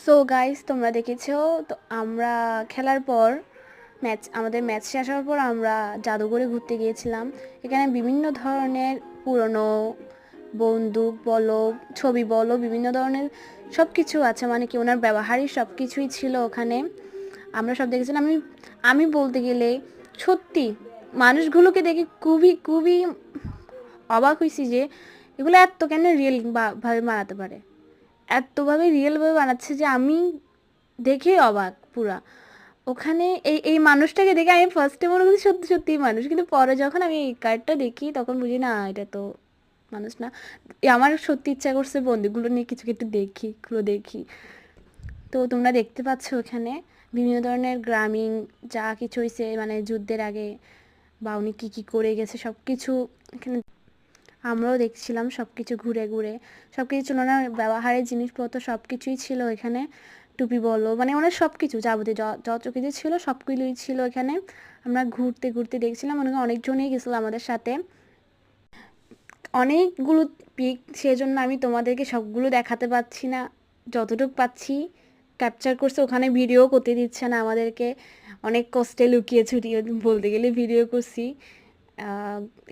So guys, তোমরা দেখেছো তো আমরা খেলার পর আমাদের ম্যাচ শেষ হওয়ার পর আমরা জাদুঘরে ঘুরতে গিয়েছিলাম। এখানে বিভিন্ন ধরনের পুরনো বন্দুক বলো, ছবি বলো, বিভিন্ন ধরনের সব কিছু আছে, মানে কি ওনার ব্যবহারই সব কিছুই ছিল ওখানে। আমরা সব দেখেছিলাম। আমি আমি বলতে গেলে সত্যি মানুষগুলোকে দেখে খুবই খুবই অবাক হয়েছি যে এগুলো এত কেন রিয়েল ভাবে বানাতে পারে, এতভাবে রিয়েলভাবে বানাচ্ছে যে আমি দেখেই অবাক পুরা। ওখানে এই মানুষটাকে দেখে আমি ফার্স্টে মনে করছি সত্যি সত্যিই মানুষ, কিন্তু পরে যখন আমি এই কার্ডটা দেখি তখন বুঝি না এটা তো মানুষ না। আমার সত্যি ইচ্ছা করছে বন্দুকগুলো নিয়ে কিছু একটু দেখি, এগুলো দেখি। তো তোমরা দেখতে পাচ্ছ এখানে বিভিন্ন ধরনের গ্রামীণ যা কিছু হয়েছে, মানে যুদ্ধের আগে বা উনি কী কী করে গেছে সব কিছু এখানে আমরাও দেখছিলাম। সব কিছু ঘুরে ঘুরে সব কিছু ছিল, ওনার ব্যবহারের জিনিসপত্র সব কিছুই ছিল এখানে। টুপি বলো, মানে ওনার সব কিছু যাবতীয় যত কিছু ছিল সবগুলোই ছিল এখানে। আমরা ঘুরতে ঘুরতে দেখছিলাম, মনে হয় অনেকজনই গেছিলো আমাদের সাথে, অনেকগুলো পিক। সেজন্য আমি তোমাদেরকে সবগুলো দেখাতে পাচ্ছি না, যতটুকু পাচ্ছি ক্যাপচার করছে। ওখানে ভিডিও করতে দিচ্ছে না আমাদেরকে, অনেক কষ্টে লুকিয়ে ছুটিয়ে বলতে গেলে ভিডিও করছি।